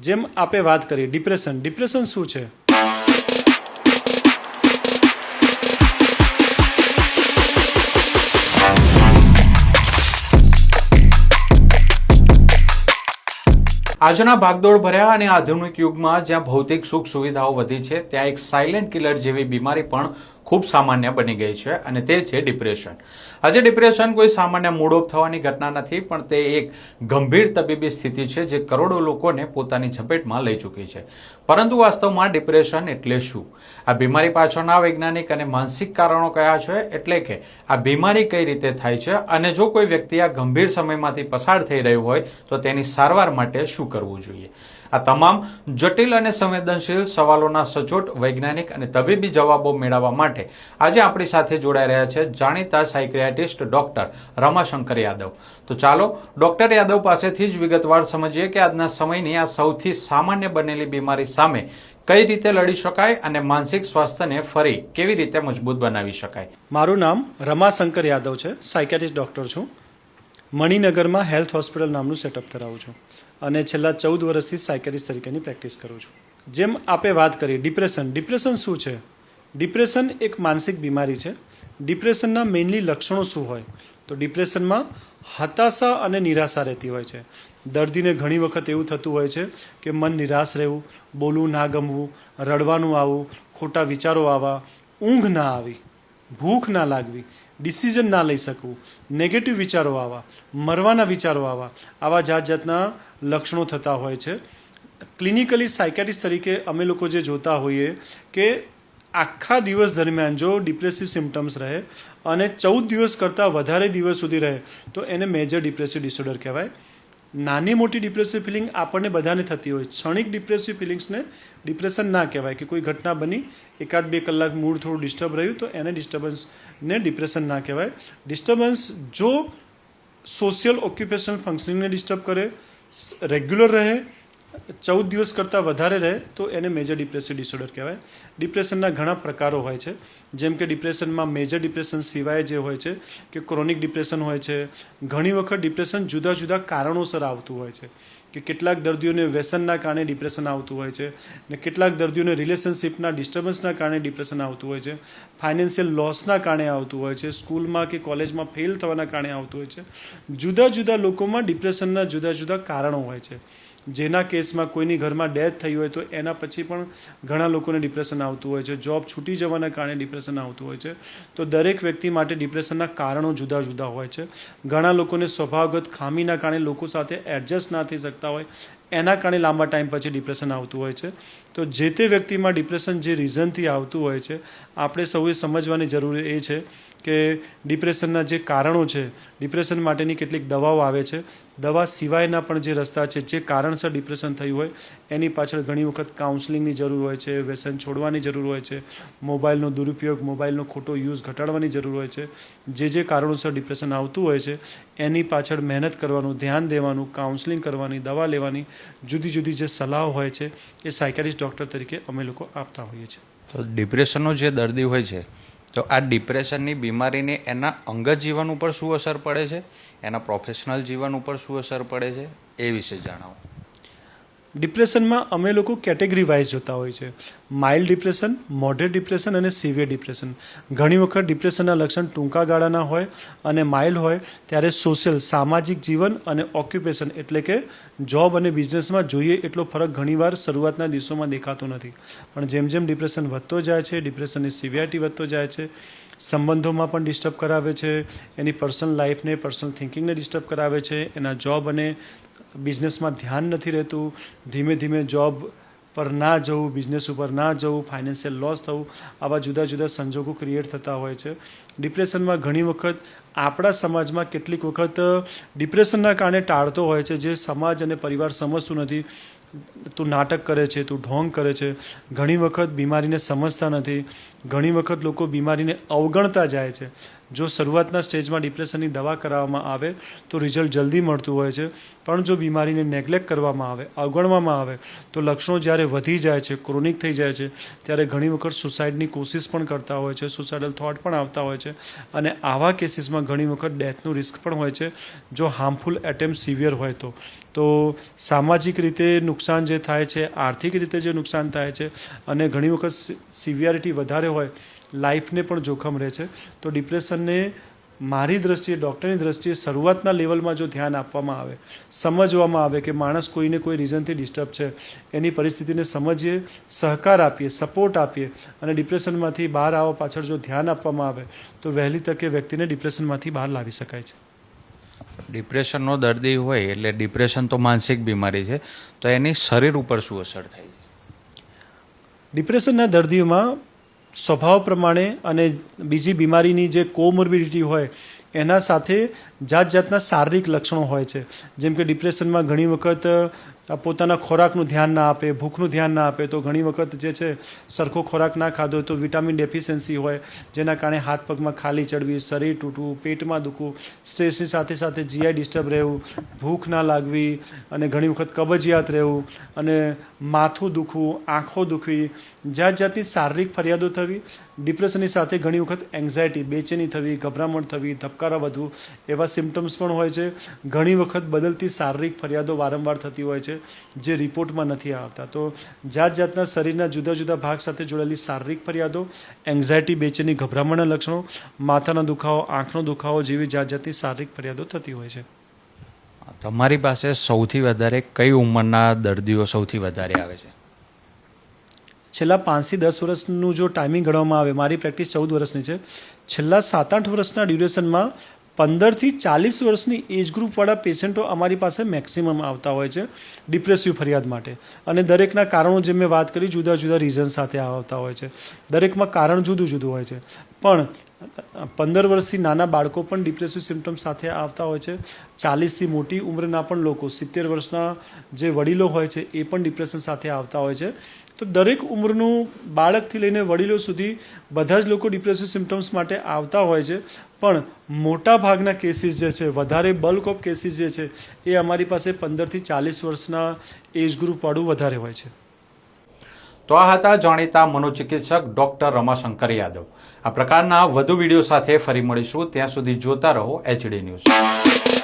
જેમ આપે વાત કરી ડિપ્રેશન શું છે? આજના ભાગદોડ ભર્યા અને આધુનિક યુગમાં જ્યાં ભૌતિક સુખ સુવિધાઓ વધી છે ત્યાં એક સાયલેન્ટ કિલર જેવી બીમારી પણ ખૂબ સામાન્ય બની ગઈ છે અને તે છે ડિપ્રેશન. આજે ડિપ્રેશન કોઈ સામાન્ય મૂડ ઓફ થવાની ઘટના નથી, પણ તે એક ગંભીર તબીબી સ્થિતિ છે જે કરોડો લોકોને પોતાની ઝપેટમાં લઈ ચૂકી છે. પરંતુ વાસ્તવમાં ડિપ્રેશન એટલે શું? આ બીમારી પાછળના વૈજ્ઞાનિક અને માનસિક કારણો કયા છે? એટલે કે આ બીમારી કઈ રીતે થાય છે અને જો કોઈ વ્યક્તિ આ ગંભીર સમયમાંથી પસાર થઈ રહ્યું હોય તો તેની સારવાર માટે શું કરવું જોઈએ? આ તમામ જટિલ અને સંવેદનશીલ સવાલોના સચોટ વૈજ્ઞાનિક અને તબીબી જવાબો મેળવવા માટે આજે આપણી સાથે જોડાઈ રહ્યા છે જાણીતા સાયકિયાટ્રિસ્ટ ડોક્ટર રમાશંકર યાદવ. તો ચાલો ડોક્ટર યાદવ પાસેથી જ વિગતવાર સમજીએ કે આજના સમયની આ સૌથી સામાન્ય બનેલી બીમારી સામે કઈ રીતે લડી શકાય અને માનસિક સ્વાસ્થ્યને ફરી કેવી રીતે મજબૂત બનાવી શકાય. મારું નામ રમાશંકર યાદવ છે, સાયકિયાટ્રિસ્ટ ડૉક્ટર છું. મણિનગરમાં હેલ્થ હોસ્પિટલ નામનું સેટઅપ ધરાવું છું અને છેલ્લા 14 વર્ષથી સાયકિયાટ્રિસ્ટ તરીકેની પ્રેક્ટિસ કરું છું. જેમ આપે વાત કરી ડિપ્રેશન શું છે? ડિપ્રેશન એક માનસિક બીમારી છે. ડિપ્રેશનના મેઇનલી લક્ષણો શું હોય? તો ડિપ્રેશનમાં હતાશા અને નિરાશા રહેતી હોય છે. દર્દીને ઘણી વખત એવું થતું હોય છે કે મન નિરાશ રહેવું, બોલવું ના ગમવું, રડવાનું આવવું, ખોટા વિચારો આવવા, ઊંઘ ના આવી, ભૂખ ના લાગવી, ડિસિઝન ના લઈ શકવું, નેગેટિવ વિચારો આવવા, મરવાના વિચારો આવવા, આવા જાતના લક્ષણો થતા હોય છે. ક્લિનિકલી સાયકિયાટ્રિસ્ટ તરીકે અમે લોકો જે જોતા હોઈએ કે આખા દિવસ દરમિયાન જો ડિપ્રેસિવ સિમ્પટમ્સ રહે અને 14 દિવસ કરતાં વધારે દિવસ સુધી રહે તો એને મેજર ડિપ્રેસિવ ડિસઓર્ડર કહેવાય. નાની મોટી ડિપ્રેસિવ ફિલિંગ આપણને બધાને થતી હોય. ક્ષણિક ડિપ્રેસિવ ફિલિંગ્સને ડિપ્રેશન ના કહેવાય કે કોઈ ઘટના બની 1-2 કલાક મૂડ થોડું ડિસ્ટર્બ રહ્યું તો એને ડિસ્ટર્બન્સને ડિપ્રેશન ના કહેવાય. ડિસ્ટર્બન્સ જો સોશિયલ ઓક્યુપેશનલ ફંક્શનિંગને ડિસ્ટર્બ કરે, રેગ્યુલર રહે, 14 દિવસ કરતાં વધારે રહે તો એને મેજર ડિપ્રેસિવ ડિસઓર્ડર કહેવાય. ડિપ્રેશનના ઘણા પ્રકારો હોય છે, જેમ કે ડિપ્રેશનમાં મેજર ડિપ્રેશન સિવાય જે હોય છે કે ક્રોનિક ડિપ્રેશન હોય છે. ઘણી વખત ડિપ્રેશન જુદા જુદા કારણોસર આવતું હોય છે કે કેટલાક દર્દીઓને વ્યસનના કારણે ડિપ્રેશન આવતું હોય છે ને કેટલાક દર્દીઓને રિલેશનશિપના ડિસ્ટર્બન્સના કારણે ડિપ્રેશન આવતું હોય છે, ફાઇનાન્શિયલ લોસના કારણે આવતું હોય છે, સ્કૂલમાં કે કોલેજમાં ફેલ થવાના કારણે આવતું હોય છે. જુદા જુદા લોકોમાં ડિપ્રેશનના જુદા જુદા કારણો હોય છે. જેના કેસમાં કોઈની ઘરમાં ડેથ થઈ હોય તો એના પછી પણ ઘણા લોકોને ડિપ્રેશન આવતું હોય છે. જોબ છૂટી જવાના કારણે ડિપ્રેશન આવતું હોય છે. તો દરેક વ્યક્તિ માટે ડિપ્રેશનના કારણો જુદા જુદા હોય છે. ઘણા લોકોને સ્વભાવગત ખામીના કારણે લોકો સાથે એડજસ્ટ ના થઈ શકતા હોય, એના કારણે લાંબા ટાઈમ પછી ડિપ્રેશન આવતું હોય છે. તો જે તે વ્યક્તિમાં ડિપ્રેશન જે રીઝનથી આવતું હોય છે, આપણે સૌએ સમજવાની જરૂર એ છે કે ડિપ્રેશનના જે કારણો છે, ડિપ્રેશન માટેની કેટલીક દવાઓ આવે છે. દવા સિવાયના પણ જે રસ્તા છે, જે કારણસર ડિપ્રેશન થયું હોય એની પાછળ ઘણી વખત કાઉન્સલિંગની જરૂર હોય છે, વ્યસન છોડવાની જરૂર હોય છે, મોબાઈલનો દુરુપયોગ, મોબાઈલનો ખોટો યુઝ ઘટાડવાની જરૂર હોય છે. જે કારણોસર ડિપ્રેશન આવતું હોય છે એની પાછળ મહેનત કરવાનું, ધ્યાન દેવાનું, કાઉન્સલિંગ કરવાની, દવા લેવાની જુદી જુદી જે સલાહ હોય છે એ સાયકિયાટ્રિસ્ટ ડૉક્ટર તરીકે અમે લોકો આપતા હોઈએ છીએ. તો ડિપ્રેશનનો જે દર્દી હોય છે તો આ ડિપ્રેશનની બીમારીની એના અંગત જીવન ઉપર શું અસર પડે છે, એના પ્રોફેશનલ જીવન ઉપર શું અસર પડે છે, એ વિશે જણાવો. ડિપ્રેશનમાં અમે લોકો કેટેગરી વાઇઝ જોતા હોય છે. માઇલ્ડ ડિપ્રેશન, મોડરેટ ડિપ્રેશન અને સિવિયર ડિપ્રેશન. ઘણી વખત ડિપ્રેશનના લક્ષણ ટૂંકા ગાળાના હોય અને માઇલ્ડ હોય ત્યારે સોશિયલ સામાજિક જીવન અને ઓક્યુપેશન એટલે કે જોબ અને બિઝનેસમાં જોઈએ એટલો ફરક ઘણીવાર શરૂઆતના દિવસોમાં દેખાતો નથી. પણ જેમ જેમ ડિપ્રેશન વધતો જાય છે, ડિપ્રેશનની સિવિયરિટી વધતો જાય છે, સંબંધોમાં પણ ડિસ્ટર્બ કરાવે છે, એની પર્સનલ લાઈફને, પર્સનલ થિંકિંગને ડિસ્ટર્બ કરાવે છે, એના જોબ અને બિઝનેસમાં ધ્યાન નથી રહેતું, ધીમે ધીમે જોબ પર ના જવું, બિઝનેસ ઉપર ના જવું, ફાઇનાન્શિયલ લોસ થવું, આવા જુદા જુદા સંજોગો ક્રિએટ થતા હોય છે. ડિપ્રેશનમાં ઘણી વખત આપણા સમાજમાં કેટલીક વખત ડિપ્રેશનના કારણે ટાળતો હોય છે, જે સમાજ અને પરિવાર સમજતું નથી. તું નાટક કરે છે, તું ઢોંગ કરે છે. ઘણી વખત બીમારીને સમજતા નથી. ઘણી વખત લોકો બીમારીને અવગણતા જાય છે. જો શરૂઆતના સ્ટેજમાં ડિપ્રેશનની દવા કરાવવામાં આવે તો રિઝલ્ટ જલ્દી મળતું હોય છે, પણ જો બીમારીને નેગ્લેક્ટ કરવામાં આવે, અવગણવામાં આવે તો લક્ષણો જ્યારે વધી જાય છે, ક્રોનિક થઈ જાય છે, ત્યારે ઘણી વખત સુસાઇડની કોશિશ પણ કરતા હોય છે, સુસાઇડલ થોટ પણ આવતા હોય છે. અને આવા કેસીસમાં ડિપ્રેશનમાં ઘણી વખત ડેથનું રિસ્ક પણ હોય છે જો હાર્મફુલ એટેમ્પ સિવિયર હોય તો સામાજિક રીતે નુકસાન જે થાય છે, આર્થિક રીતે જે નુકસાન થાય છે અને ઘણી વખત સિવિયરિટી વધારે હોય, લાઈફને પણ જોખમ રહે છે. તો ડિપ્રેશનને મારી દ્રષ્ટિએ, ડૉક્ટરની દ્રષ્ટિએ શરૂઆતના લેવલમાં જો ધ્યાન આપવામાં આવે, સમજવામાં આવે કે માણસ કોઈને કોઈ રીઝનથી ડિસ્ટર્બ છે, એની પરિસ્થિતિને સમજીએ, સહકાર આપીએ, સપોર્ટ આપીએ અને ડિપ્રેશનમાંથી બહાર આવવા પાછળ જો ધ્યાન આપવામાં આવે તો વહેલી તકે વ્યક્તિને ડિપ્રેશનમાંથી બહાર લાવી શકાય છે. ડિપ્રેશનનો દર્દી હોય એટલે ડિપ્રેશન તો માનસિક બીમારી છે, તો એની શરીર ઉપર શું અસર થાય છે? ડિપ્રેશનના દર્દીઓમાં સ્વભાવ પ્રમાણે અને બીજી બીમારીની જે કોમોર્બિડિટી હોય એના સાથે જાતના શારીરિક લક્ષણો હોય છે. જેમ કે ડિપ્રેશનમાં ઘણી વખત પોતાના ખોરાકનું ધ્યાન ના આપે, ભૂખનું ધ્યાન ના આપે, તો ઘણી વખત જે છે સરખો ખોરાક ના ખાધો હોય તો વિટામિન ડેફિશિયન્સી હોય, જેના કારણે હાથ પગમાં ખાલી ચડવી, શરીર તૂટવું, પેટમાં દુખવું, સ્ટ્રેસની સાથે સાથે જીઆઈ ડિસ્ટર્બ રહેવું, ભૂખ ના લાગવી અને ઘણી વખત કબજિયાત રહેવું અને માથું દુખવું, આંખો દુખવી, જાતની શારીરિક ફરિયાદો થવી. ડિપ્રેશનની સાથે ઘણી વખત એન્ઝાયટી, બેચેની થવી, ગભરામણ થવી, ધબકારા વધવું એવા સિમ્ટમ્સ પણ હોય છે. ઘણી વખત બદલતી શારીરિક ફરિયાદો વારંવાર થતી હોય છે જે રિપોર્ટમાં નથી આવતા. તો જાતના શરીરના જુદા જુદા ભાગ સાથે જોડાયેલી શારીરિક ફરિયાદો, એન્ઝાયટી, બેચેની, ગભરામણના લક્ષણો, માથાનો દુખાવો, આંખનો દુખાવો જેવી જાતની શારીરિક ફરિયાદો થતી હોય છે. તમારી પાસે સૌથી વધારે કઈ ઉંમરના દર્દીઓ સૌથી વધારે આવે છે? છેલ્લા 5 થી 10 વર્ષનું જો ટાઈમિંગ ગણવામાં આવે, મારી પ્રેક્ટિસ 14 વર્ષની છે, છેલ્લા 7-8 વર્ષના ડ્યુરેશનમાં 15 થી 40 વર્ષની એજ ગ્રુપવાળા પેશન્ટો અમારી પાસે મેક્સિમમ આવતા હોય છે ડિપ્રેસિવ ફરિયાદ માટે. અને દરેકના કારણો જે મેં વાત કરી જુદા જુદા રીઝન સાથે આવતા હોય છે. દરેકમાં કારણ જુદું જુદું હોય છે. પણ 15 વર્ષથી નાના બાળકો પણ ડિપ્રેસિવ સિમ્ટમ્સ સાથે આવતા હોય છે. 40થી મોટી ઉંમરના પણ લોકો, 70 વર્ષના જે વડીલો હોય છે એ પણ ડિપ્રેશન સાથે આવતા હોય છે. તો દરેક ઉંમરનું બાળકથી લઈને વડીલો સુધી બધા જ લોકો ડિપ્રેસિવ સિમ્ટમ્સ માટે આવતા હોય છે. પણ મોટા ભાગના કેસીસ જે છે, વધારે બલ્ક ઓફ કેસીસ જે છે એ અમારી પાસે 15 થી 40 વર્ષના એજ ગ્રુપવાળું વધારે હોય છે. તો આ હતા જાણીતા મનોચિકિત્સક ડૉક્ટર રમાશંકર યાદવ. આ પ્રકારના વધુ વિડીયો સાથે ફરી મળીશું. ત્યાં સુધી જોતા રહો HD ન્યૂઝ.